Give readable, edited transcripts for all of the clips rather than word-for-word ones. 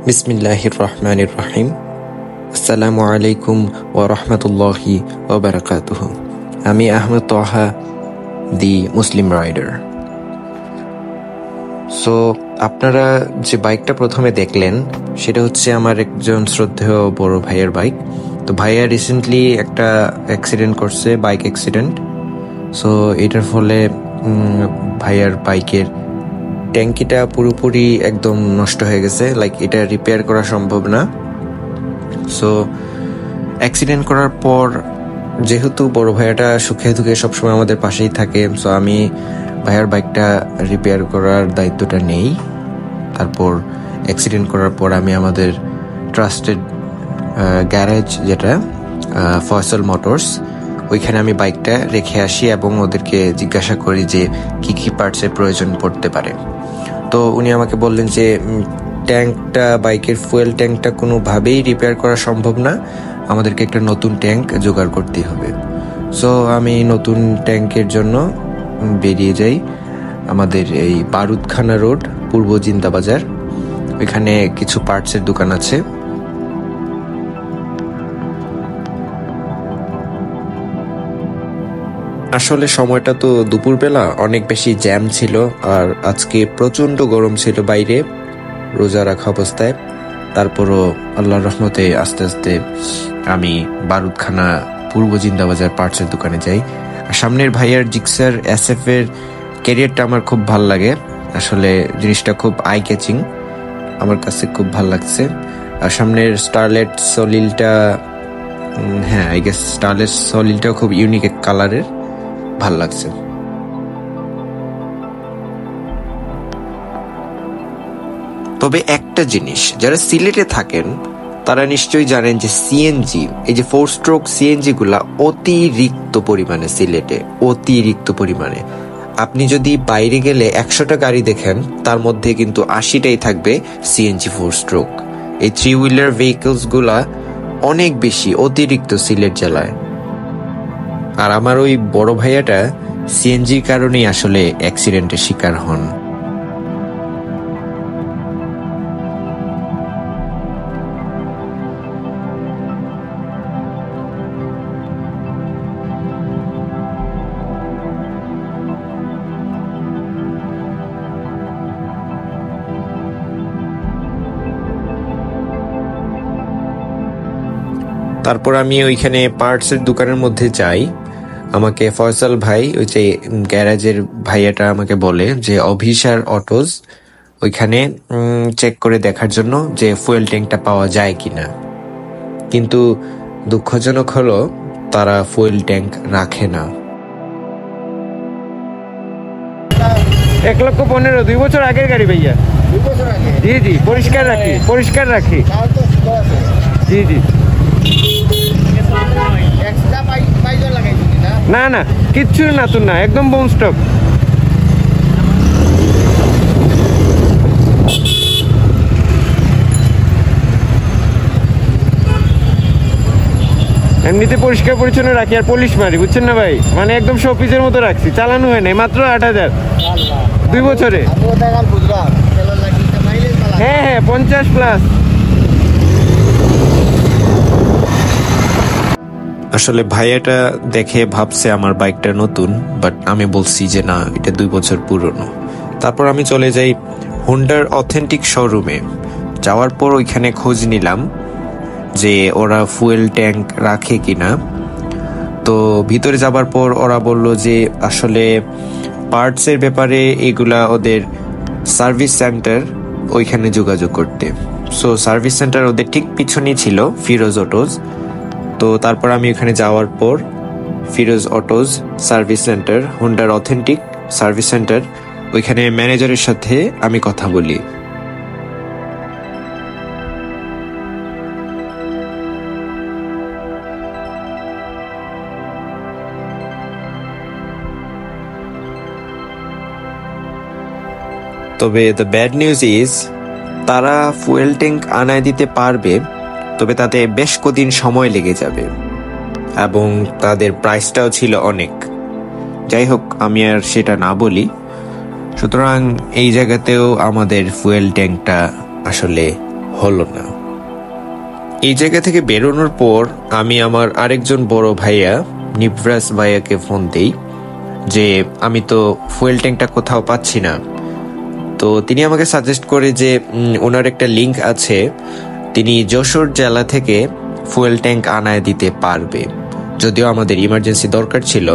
বিসমিল্লাহির রহমানির রহিম। আসসালামু আলাইকুম ওয়া রাহমাতুল্লাহি ওয়া বারাকাতুহু। আমি আহমদ তোহা, দি মুসলিম রাইডার। সো আপনারা যে বাইকটা প্রথমে দেখলেন সেটা হচ্ছে আমার একজন শ্রদ্ধেয় বড় ভাইয়ের বাইক। তো ভাইয়া রিসেন্টলি একটা অ্যাক্সিডেন্ট করছে, বাইক অ্যাক্সিডেন্ট। সো এটার ফলে ভাইয়ার বাইকের ট্যাঙ্কিটা পুরোপুরি একদম নষ্ট হয়ে গেছে, লাইক এটা রিপেয়ার করা সম্ভব না। সো অ্যাক্সিডেন্ট করার পর যেহেতু বড় ভাইয়াটা সুখে দুঃখে সবসময় আমাদের পাশেই থাকে, সো আমি ভাইয়ার বাইকটা রিপেয়ার করার দায়িত্বটা নেই। তারপর অ্যাক্সিডেন্ট করার পর আমি আমাদের ট্রাস্টেড গ্যারেজ, যেটা ফয়সাল মোটরস, ওইখানে আমি বাইকটা রেখে আসি এবং ওদেরকে জিজ্ঞাসা করি যে কি কি পার্টসের প্রয়োজন পড়তে পারে। তো উনি আমাকে বললেন যে ট্যাঙ্কটা, বাইকের ফুয়েল ট্যাঙ্কটা কোনোভাবেই রিপেয়ার করা সম্ভব না, আমাদেরকে একটা নতুন ট্যাঙ্ক জোগাড় করতেই হবে। সো আমি নতুন ট্যাঙ্কের জন্য বেরিয়ে যাই আমাদের এই বারুদখানা রোড, পূর্ব জিন্দাবাজার। ওইখানে কিছু পার্টসের দোকান আছে। আসলে সময়টা তো দুপুরবেলা, অনেক বেশি জ্যাম ছিল, আর আজকে প্রচণ্ড গরম ছিল বাইরে রোজা রাখা অবস্থায়। তারপরও আল্লাহর রহমতে আস্তে আস্তে আমি বারুদখানা পূর্ব জিন্দাবাজার পার্টসের দোকানে যাই। আর সামনের ভাইয়ার জিক্সার SF এর ক্যারিয়ারটা আমার খুব ভাল লাগে। আসলে জিনিসটা খুব আই ক্যাচিং, আমার কাছে খুব ভাল লাগছে। আর সামনের স্টারলেট সলিলটা, হ্যাঁ আই গেস স্টারলেট সলিলটাও খুব ইউনিক এক কালারের, ভাল লাগছে। তবে একটা জিনিস, যারা সিলেটে থাকেন তারা নিশ্চয়ই জানেন যে সিএনজি, এই যে 4 স্ট্রোক সিএনজি গুলা অতিরিক্ত পরিমাণে সিলেটে, অতিরিক্ত পরিমাণে। আপনি যদি বাইরে গেলে 100টা গাড়ি দেখেন, তার মধ্যে কিন্তু 80টাই থাকবে সিএনজি 4 স্ট্রোক। এই 3 হুইলার ভেহিকলস গুলা অনেক বেশি অতিরিক্ত সিলেট জেলায়। আর আমার ওই বড় ভাইয়াটা সিএনজির কারণেই আসলে অ্যাক্সিডেন্টের শিকার হন। তারপর আমি ওইখানে পার্টসের দোকানের মধ্যে যাই। আমাকে ফয়সাল ভাই, ওই যে গ্যারেজের ভাইয়াটা, আমাকে বলে যে অভিসার অটোজ ওইখানে চেক করে দেখার জন্য যে ফুয়েল ট্যাঙ্কটা পাওয়া যায় কিনা। কিন্তু দুঃখজনক হলো তারা ফুয়েল ট্যাঙ্ক রাখে না। 1,15,000 2 বছর আগের গাড়ি ভাইয়া। 2 বছর আগে? জি জি, পরিষ্কার রাখি, পরিষ্কার রাখি। জি জি, এক্সট্রা পাইজর লাগাইছিস না? না না, কিচ্ছু নতুন না, একদম বোন স্টক। এমনিতে পরিষ্কার পরিচ্ছন্ন রাখি আর পলিশ মারি, বুঝছেন না ভাই? মানে একদম শোপিসের মতো রাখছি, চালানো হয় নাই, মাত্র 8,000 2 বছরে। আমি ওটা কাল বুঝলাম, তেলের লাগিয়েছে, মাইলেজ ভালো। হ্যাঁ হ্যাঁ, 50+। আসলে ভাইয়াটা দেখে ভাবছে আমার বাইকটা নতুন, বাট আমি বলছি যে না, এটা 2 বছর পুরনো। তারপর আমি চলে যাই হোন্ডার অথেন্টিক শোরুমে। যাওয়ার পর ওইখানে খোঁজ নিলাম যে ওরা ফুয়েল ট্যাঙ্ক রাখে কিনা। তো ভিতরে যাবার পর ওরা বলল যে আসলে পার্টসের ব্যাপারে এগুলা ওদের সার্ভিস সেন্টার, ওইখানে যোগাযোগ করতে। সো সার্ভিস সেন্টার ওদের ঠিক পিছনেই ছিল ফিরোজ অটোজ। তো তারপর আমি ওখানে যাওয়ার পর ফিরোজ অটোজ সার্ভিস সেন্টার, হোন্ডার অথেন্টিক সার্ভিস সেন্টার, ওইখানে ম্যানেজারের সাথে আমি কথা বলি। তবে দ্য ব্যাড নিউজ ইজ, তারা ফুয়েল ট্যাঙ্ক আনায় দিতে পারবে, তবে তাতে বেশ কদিন সময় লেগে যাবে এবং তাদের প্রাইসটাও ছিল অনেক। যাই হোক, আমি আর সেটা না বলি। সুতরাং এই জায়গাতেও আমাদের ফুয়েল ট্যাঙ্কটা আসলে হলো না। এই জায়গা থেকে বেরোনোর পর আমি আমার আরেকজন বড় ভাইয়া নিব্রাস ভাইয়াকে ফোন দেই যে আমি তো ফুয়েল ট্যাঙ্কটা কোথাও পাচ্ছি না। তো তিনি আমাকে সাজেস্ট করে যে ওনার একটা লিংক আছে, তিনি যশোর জেলা থেকে ফুয়েল ট্যাঙ্ক আনায় দিতে পারবে। যদিও আমাদের ইমার্জেন্সি দরকার ছিল,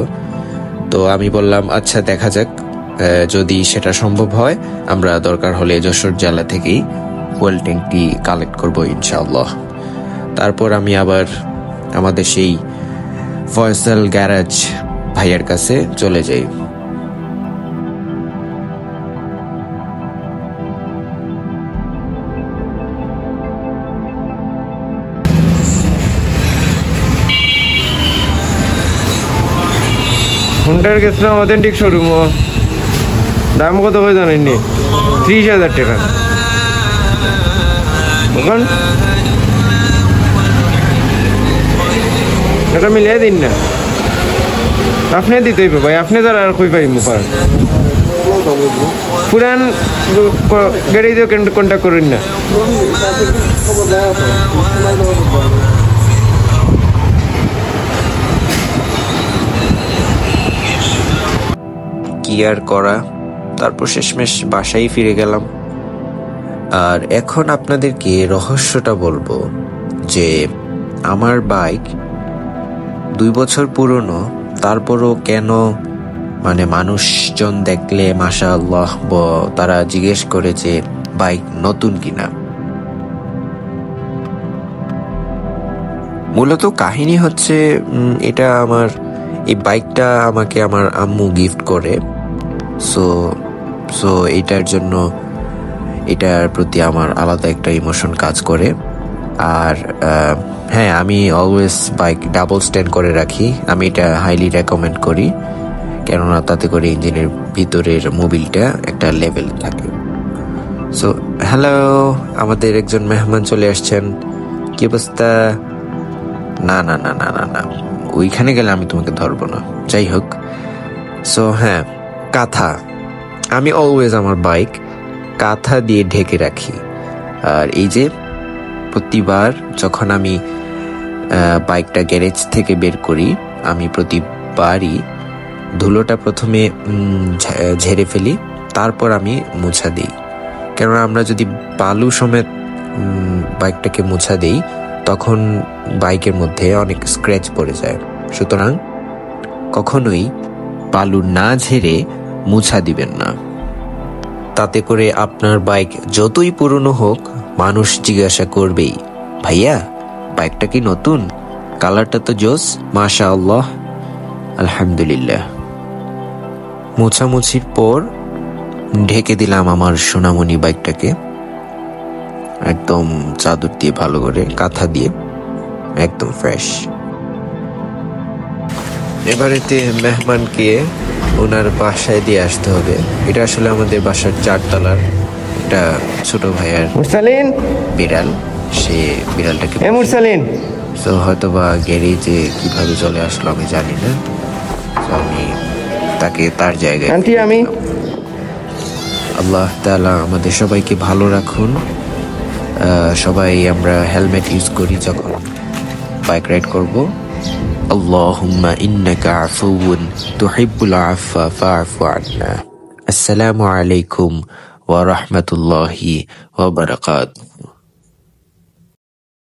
তো আমি বললাম আচ্ছা দেখা যাক, যদি সেটা সম্ভব হয় আমরা দরকার হলে যশোর জেলা থেকেই ফুয়েল ট্যাঙ্কটি কালেক্ট করবো ইনশাআল্লাহ। তারপর আমি আবার আমাদের সেই ফয়সাল গ্যারাজ ভাইয়ার কাছে চলে যাই। ফোনটার গেছিলাম অথেন্টিক শোরুম, দাম কত করে জানেননি? 30,000 টাকা। এখন এটা মিলিয়ে দিন না, আপনি দিতেই ভাই, আপনি যারা আর কই পাই মুখার পুরান গাড়ি দিয়ে কন্ট্যাক্ট করেন না। কি আর করা, তারপর শেষমেশ বাসায় ফিরে গেলাম। আর এখন আপনাদেরকে রহস্যটা বলবো যে আমার বাইক 2 বছর পুরনো, তারপরও কেন মানে মানুষজন দেখলে মাশাআল্লাহ তারা জিজ্ঞেস করে যে বাইক নতুন কিনা। মূলত কাহিনী হচ্ছে এটা আমার এই বাইকটা আমাকে আমার আম্মু গিফট করে, সো এটার জন্য এটার প্রতি আমার আলাদা একটা ইমোশন কাজ করে। আর হ্যাঁ, আমি অলওয়েজ বাইক ডাবল স্ট্যান্ড করে রাখি, আমি এটা হাইলি রেকমেন্ড করি, কেননা তাতে করে ইঞ্জিনের ভিতরের মোবিলটা একটা লেভেল থাকে। সো হ্যালো, আমাদের একজন মেহমান চলে আসছেন, কি অবস্থা? না না না না না না, ওইখানে গেলে আমি তোমাকে ধরবো না। যাই হোক, সো হ্যাঁ, কাঁথা, আমি অলওয়েজ আমার বাইক কাঁথা দিয়ে ঢেকে রাখি। আর এই যে প্রতিবার যখন আমি বাইকটা গ্যারেজ থেকে বের করি, আমি প্রতিবারই ধুলোটা প্রথমে ঝেড়ে ফেলি, তারপর আমি মোছা দিই। কেননা আমরা যদি বালু সমেত বাইকটাকে মোছা দিই তখন বাইকের মধ্যে অনেক স্ক্র্যাচ পড়ে যায়। সুতরাং কখনোই বালু না ঝেড়ে মোছা দিবেন না, তাতে করে আপনার বাইক যতই পুরনো হোক মানুষ জিজ্ঞাসা করবেই, ভাইয়া বাইকটা কি নতুন? কালারটা তো জোস, মাশাআল্লাহ, আলহামদুলিল্লাহ। মোছামুছির পর ঢেকে দিলাম আমার সোনামণি বাইকটাকে একদম চাদর দিয়ে, ভালো করে কাঁথা দিয়ে, একদম ফ্রেশ। এবারেতে মেহমানকে ওনার বাসায় দিয়ে আসতে হবে। এটা আসলে আমাদের বাসার 4 তলার একটা ছোট ভাইয়ার মুরসালিন বিড়াল, সে বিড়ালটাকে মুরসালিন তো হয়তো বা গ্যারেজে কিভাবে চলে আসলো আমি জানি না, তো আমি তাকে তার জায়গায় আন্টি আমি আল্লাহ তাআলা আমাদের সবাইকে ভালো রাখুন। সবাই আমরা হেলমেট ইউজ করি যখন বাইক রাইড করব। আল্লাহুম্মা ইন্নাকা আফুউন তুহিব্বুল আফওয়া ফা'ফু আন্না। আসসালামু আলাইকুম ওয়া রাহমাতুল্লাহি ওয়া বারাকাতুহু।